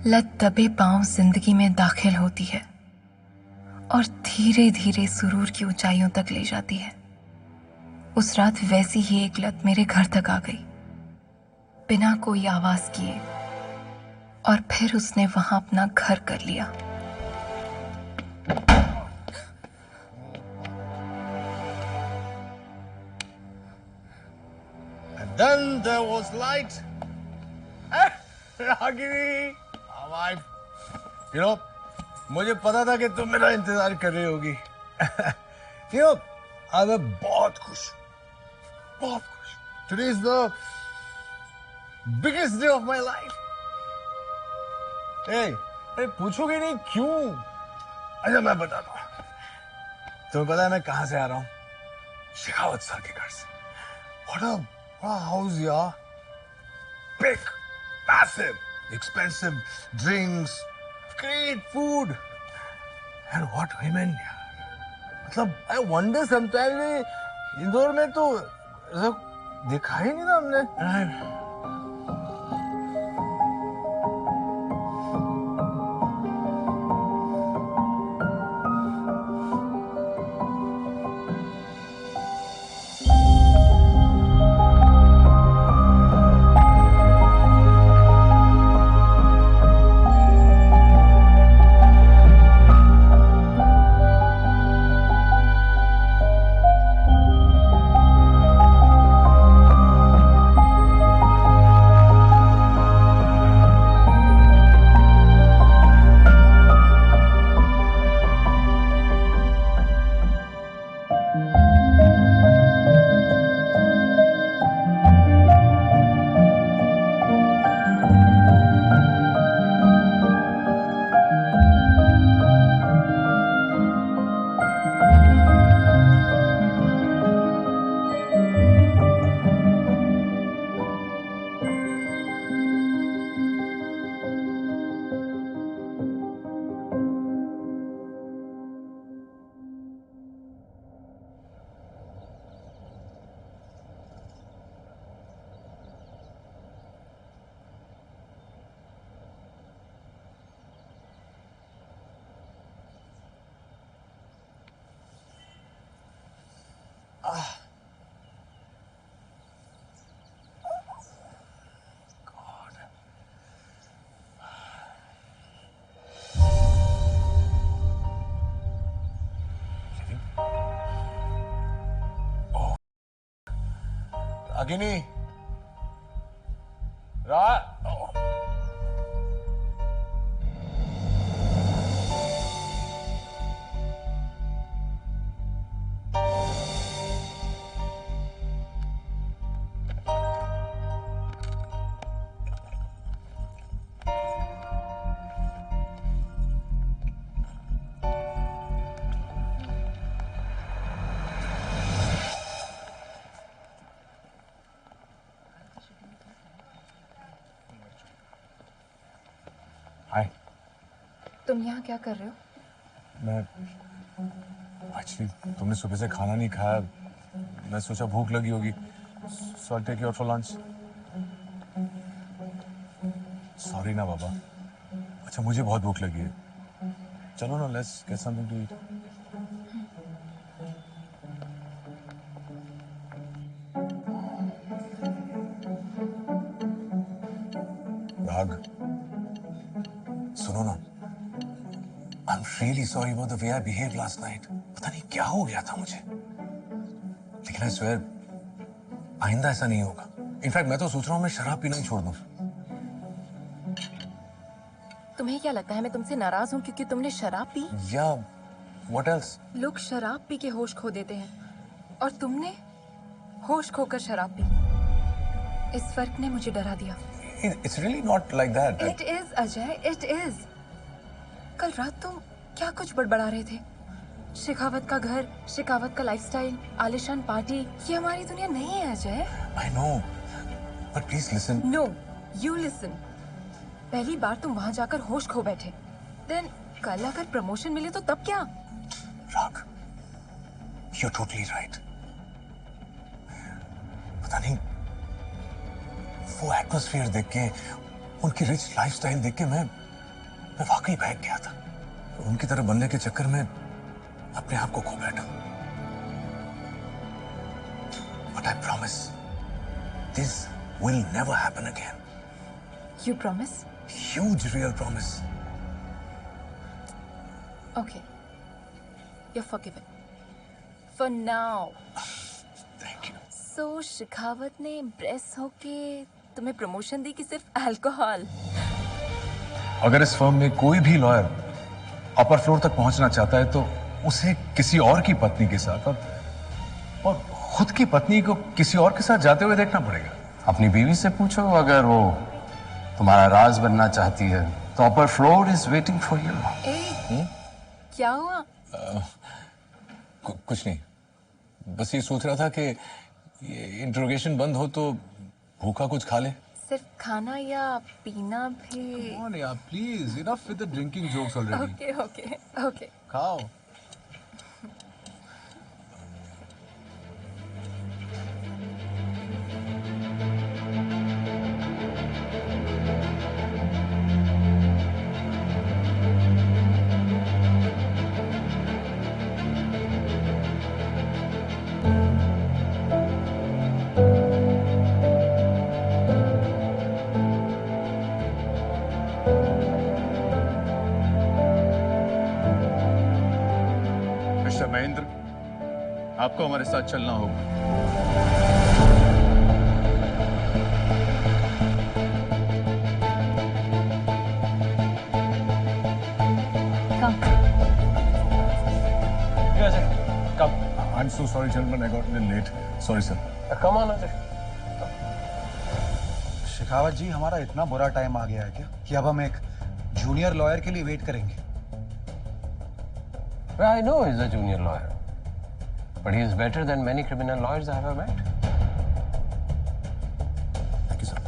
लत दबे पांव जिंदगी में दाखिल होती है और धीरे धीरे सुरूर की ऊंचाइयों तक ले जाती है। उस रात वैसी ही एक लत मेरे घर तक आ गई, बिना कोई आवाज किए, और फिर उसने वहां अपना घर कर लिया। And then there was light. Ragini, wife, you know, मुझे पता था कि तुम मेरा इंतजार कर रही होगी। you know, आज मैं बहुत खुश हूँ, बहुत खुश। Today is the biggest day of my life. Hey, अरे पूछोगे नहीं क्यों? अच्छा मैं बताता हूँ। तुम्हें पता है मैं कहाँ से आ रहा हूँ? शेखावत सर के घर से। What a house, यार। Big, massive, expensive drinks, great food, and what women, यार। मतलब I wonder sometimes इंदौर में तो ऐसा देखा ही नहीं ना हमने। रागिनी, हाय। तुम यहाँ क्या कर रहे हो? मैं एक्चुअली तुमने सुबह से खाना नहीं खाया, मैं सोचा भूख लगी होगी, so I'll take you out for lunch. Sorry ना बाबा। अच्छा मुझे बहुत भूख लगी है, चलो ना, let's get something to eat. Raag, सुनो ना, I'm really sorry about the way I behaved last night. पता नहीं क्या हो गया था मुझे, लेकिन I swear आइंदा ऐसा नहीं होगा। इनफैक्ट मैं तो सोच रहा हूँ मैं शराब पीना ही छोड़ दूँ। तुम्हें क्या लगता है मैं तुमसे नाराज हूँ क्योंकि तुमने शराब पी? या what else? लोग शराब पी के होश खो देते हैं और तुमने होश खोकर शराब पी। इस फर्क ने मुझे डरा दिया। It's really not like that. It is, Ajay, it is। कल रात तुम क्या कुछ बड़बड़ा रहे थे? शेखावत का घर, शेखावत का लाइफस्टाइल, आलिशान पार्टी, ये हमारी दुनिया नहीं है Ajay. I know, but please listen. No, you listen। पहली बार तुम वहाँ जाकर होश खो बैठे, देन कल अगर प्रमोशन मिले तो तब क्या? राग, you're totally right. पता नहीं वो एटमॉस्फेयर देख के, उनकी रिच लाइफस्टाइल देख के मैं मैं वाकई बहक गया था। उनकी तरह बनने के चक्कर में अपने आप को खो बैठा। But I promise, this will never happen again. You promise? Huge real promise. Okay. You're forgiven. For now. Thank you. So Shekhawat ने इम्प्रेस होके तुम्हें प्रमोशन दी कि सिर्फ अल्कोहल? अगर इस फर्म में कोई भी लॉयर अपर फ्लोर तक पहुंचना चाहता है तो उसे किसी और की पत्नी के साथ और खुद की पत्नी को किसी और के साथ जाते हुए देखना पड़ेगा। अपनी बीवी से पूछो, अगर वो तुम्हारा राज बनना चाहती है तो upper floor is waiting for you. क्या हुआ? कुछ नहीं, बस ये सोच रहा था कि ये इंट्रोगेशन बंद हो तो भूखा कुछ खा ले। सिर्फ खाना या पीना भी? Come on, यार, please, enough with the drinking jokes already. Okay okay okay. खाओ। मिस्टर महेंद्र, आपको हमारे साथ चलना होगा। Come. I'm so sorry, gentlemen. I got a little late. Sorry, sir. Come on Ajay. Shekhawat ji, हमारा इतना बुरा टाइम आ गया है क्या कि अब हम एक जूनियर लॉयर के लिए वेट करेंगे? I know he's a junior lawyer, but he is better than many criminal lawyers I have ever met. Thank you, sir.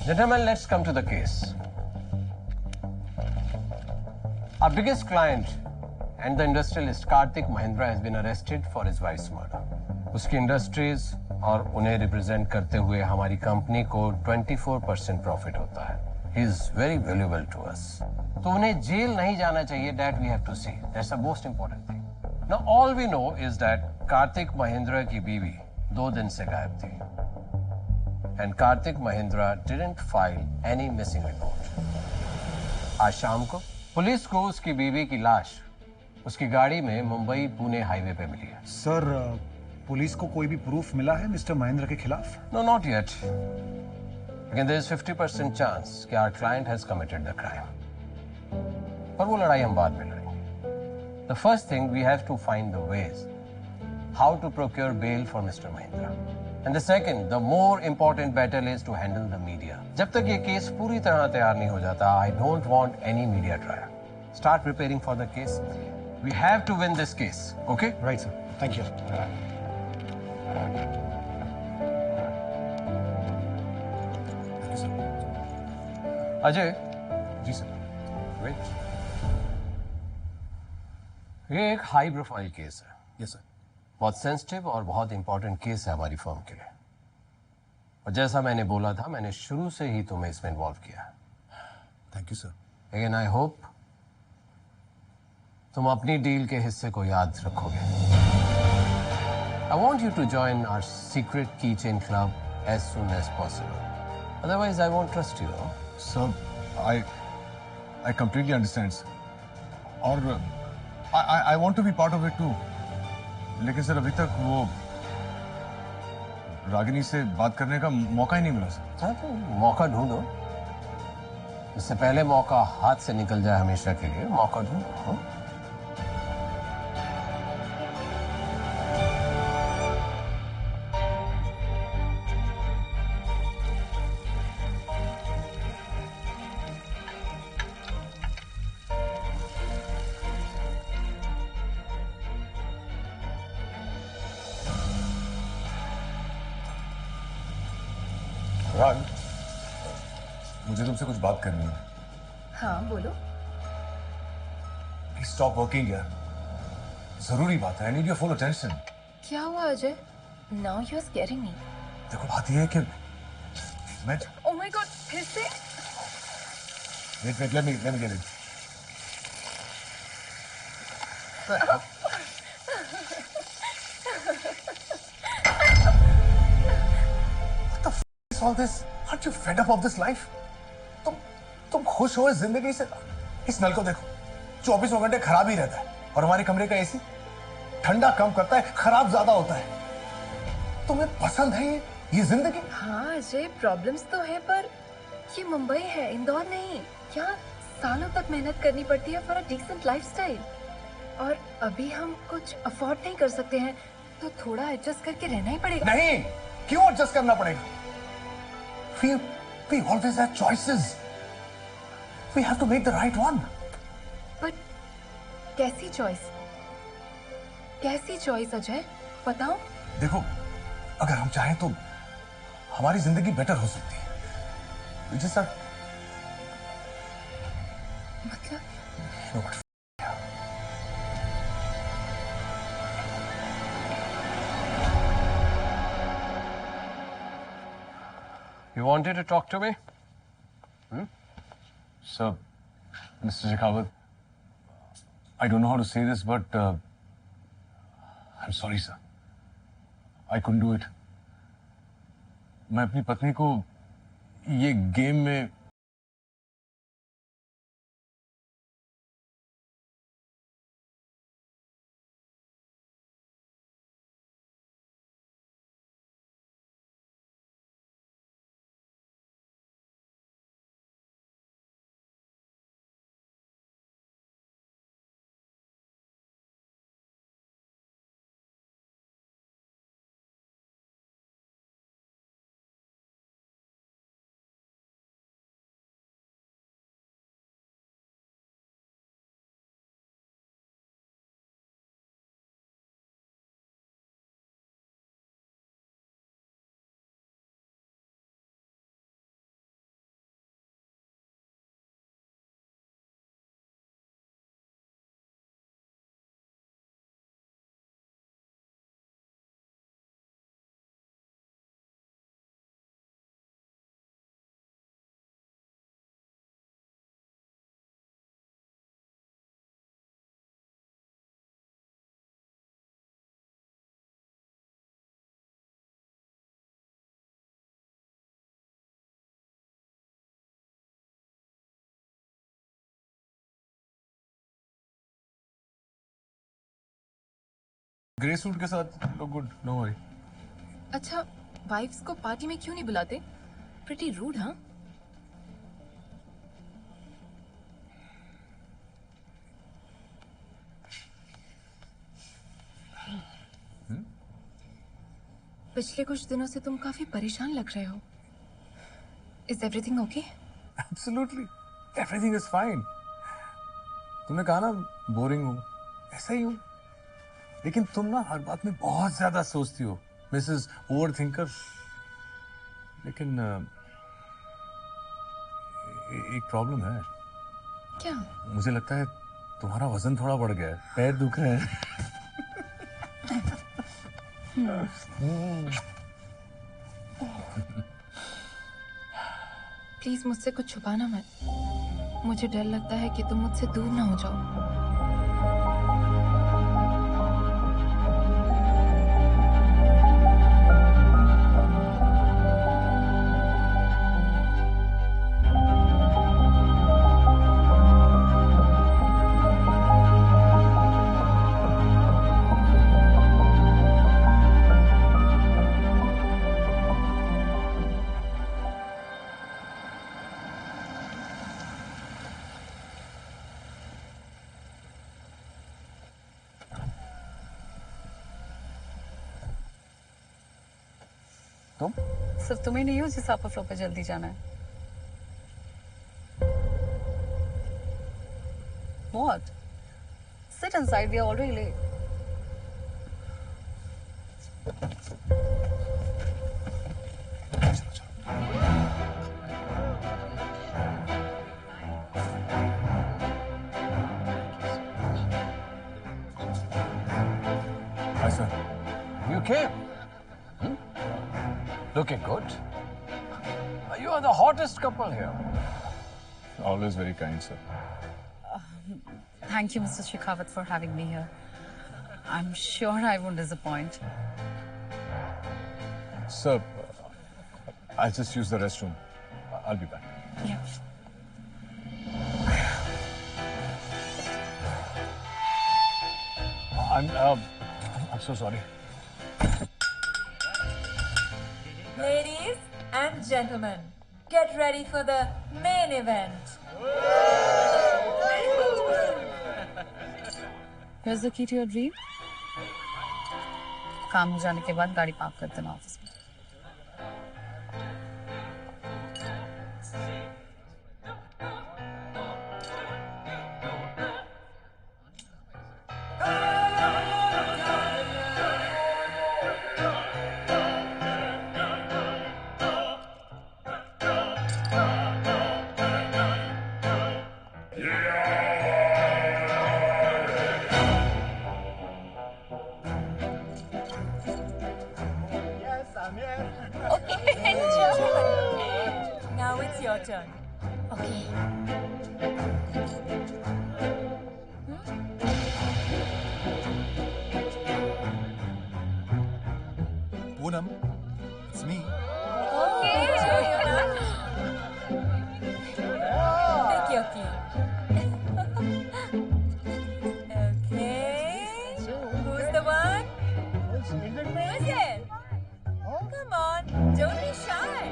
Gentlemen, let's come to the case. Our biggest client and the industrialist Kartik Mahindra has been arrested for his wife's murder. उसकी industries और उन्हें represent करते हुए हमारी company को 24% profit होता है. He is very valuable to us. तो उन्हें जेल नहीं जाना चाहिए. That we have to see. That's the most important thing. Now all we know is that Kartik Mahindra की बीवी 2 दिन से गायब थी. And Kartik Mahindra didn't file any missing report. आज शाम को पुलिस को उसकी बीवी की लाश उसकी गाड़ी में मुंबई पुणे हाईवे पे मिली है. सर, पुलिस को कोई भी प्रूफ मिला है मिस्टर महेंद्र के खिलाफ? No, not yet. Again, there is 50% chance कि our client has committed the crime. पर वो लड़ाई हम बाद में लड़ेंगे. The first thing we have to find the ways how to procure bail for Mr. Mahindra. And the second, the more important battle is to handle the media. जब तक ये केस पूरी तरह तैयार नहीं हो जाता, I don't want any media trial. Start preparing for the case. We have to win this case. Okay? Right sir, thank you. Ajay, जी सर. wait. ये एक हाई प्रोफाइल केस है. Yes sir. बहुत सेंसिटिव और बहुत इंपॉर्टेंट केस है हमारी firm के लिए. और जैसा मैंने बोला था, मैंने शुरू से ही तुम्हें इसमें इन्वॉल्व किया है. Thank you sir. लेकिन आई होप तुम अपनी डील के हिस्से को याद रखोगे. I want you to join our secret kitchen club as soon as possible. Otherwise I want trust you. Sir, I completely understand, sir. और I want to be part of it too. लेकिन sir, अभी तक वो रागिनी से बात करने का मौका ही नहीं मिला सर. चाहते हो मौका ढूंढो. इससे पहले मौका हाथ से निकल जाए हमेशा के लिए. मौका ढूंढो. राग, मुझे तुमसे कुछ बात करनी है. हाँ बोलो. प्लीज स्टॉप वर्किंग यार. जरूरी बात है. I need your full attention. क्या हुआ Ajay? Now you are scaring me. देखो, बात यह है कि मैं ओह माय गॉड, फिर से? Wait, let me get it. What the f is all this? Aren't you fed up of this life? तुम खुश हो इस जिंदगी से? इस नल को देखो, 24 घंटे खराब ही रहता है, और हमारे कमरे का एसी ठंडा कम करता है, खराब ज्यादा होता है। तुम्हें पसंद है ये जिंदगी? हाँ अजय, प्रॉब्लम्स तो है, पर ये मुंबई है, इंदौर नहीं। यहाँ सालों तक मेहनत करनी पड़ती है फॉर अ डिसेंट लाइफस्टाइल, और अभी हम कुछ अफोर्ड नहीं कर सकते हैं, तो थोड़ा एडजस्ट करके रहना ही पड़ेगा। नहीं, क्यों एडजस्ट करना पड़ेगा? We always have choices. We have to make the right one. But कैसी चॉइस? कैसी चॉइस अजय, बताओ। देखो, अगर हम चाहें तो हमारी जिंदगी बेटर हो सकती है। We just have... मतलब You know what? You wanted to talk to me? Sir, Mr. Shekhawat, I don't know how to say this, but I'm sorry, sir. I couldn't do it. मैं अपनी पत्नी को ये game में grey suit के साथ look good, no worry. अच्छा, wives को पार्टी में क्यों नहीं बुलाते? प्रिटी रूड, हाँ? पिछले कुछ दिनों से तुम काफी परेशान लग रहे हो। Is everything okay? Absolutely, everything is fine. तुमने कहा ना बोरिंग हूँ, ऐसा ही हूँ। लेकिन तुम ना हर बात में बहुत ज्यादा सोचती हो, मिसेस ओवर थिंकर। लेकिन एक प्रॉब्लम है। क्या? मुझे लगता है तुम्हारा वजन थोड़ा बढ़ गया है, पैर दुख रहे हैं। प्लीज मुझसे कुछ छुपाना मत। मुझे डर लगता है कि तुम मुझसे दूर ना हो जाओ। तुम सिर्फ तुम्हें नहीं हो जिस आपको फ्लो पे जल्दी जाना है। What? Sit inside. We are already late. Hi, sir. You came. Looking good. You are the hottest couple here. Always very kind, sir. Thank you, Mr. Shekhawat, for having me here. I'm sure I won't disappoint. Sir, I'll just use the restroom. I'll be back. Yeah. I'm so sorry. Ladies and gentlemen, get ready for the main event. Here's the key to your dream. काम हो जाने के बाद गाड़ी park कर देना office में. Now it's your turn. Okay. Poonam, it's me. Okay. Take your key. Okay. Who's the one? Who's it? Come on, don't be shy.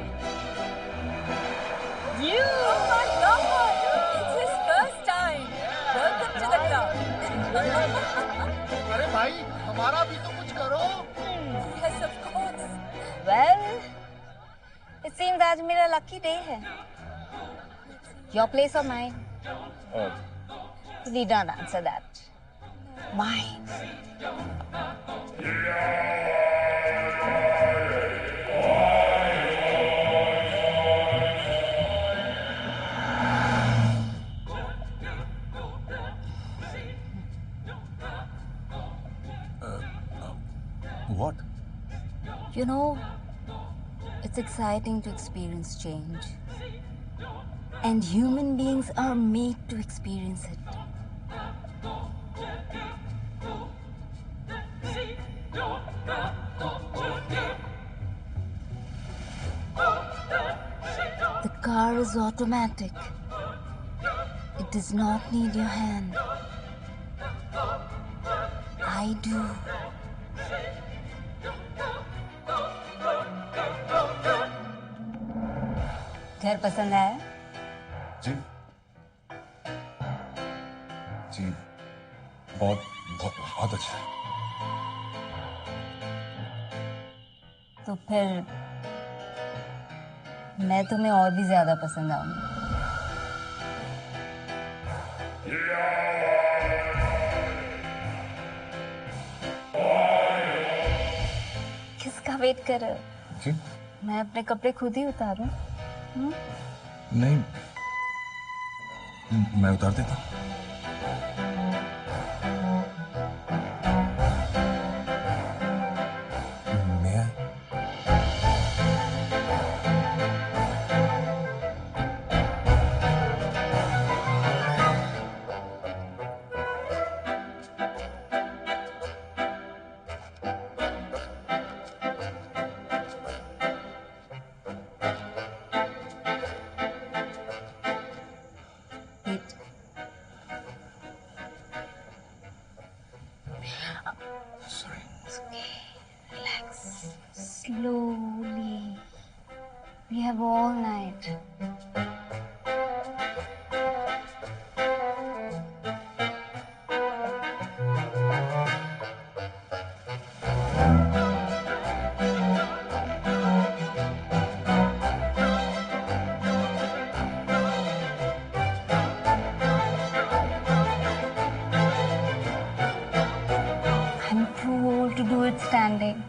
You! Oh my God! It's his first time. Welcome to the club. अरे भाई हमारा भी तो कुछ करो. Yes, of course. Well, it seems आज मेरा lucky day है. Your place or mine? We don't answer that. Mine. What? You know, it's exciting to experience change. And human beings are made to experience it. The car is automatic. It does not need your hand. I do. घर पसंद आया? जी जी बहुत बहुत बहुत अच्छा. तो फिर मैं तुम्हें और भी ज्यादा पसंद आऊंगी. किसका वेट कर रहे हो? जी मैं अपने कपड़े खुद ही उतारूं? नहीं, मैं उतार देता हूँ. मैं sorry. Relax. Slowly. We have all night. I'm too old to do it standing.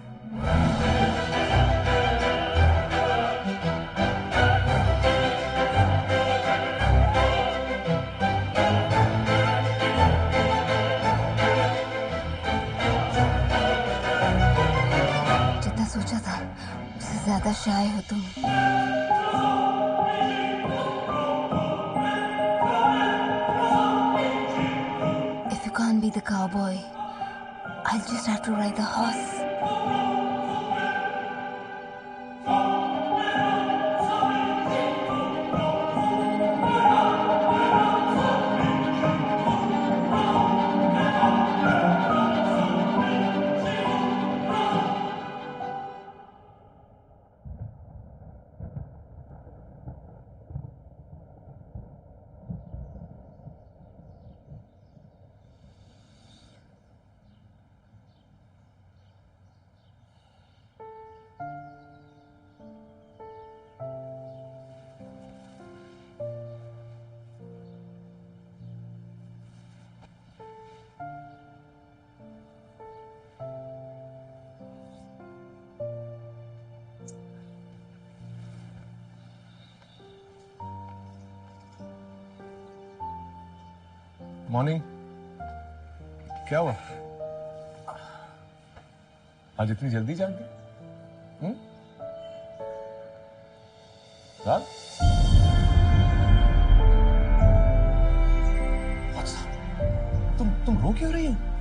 जितना सोचा था उससे ज्यादा शाय हो तुम. cowboy. I'll just have to ride the horse. Morning. क्या हुआ? आज इतनी जल्दी जाग गए? रात? तुम रो क्यों रही हो?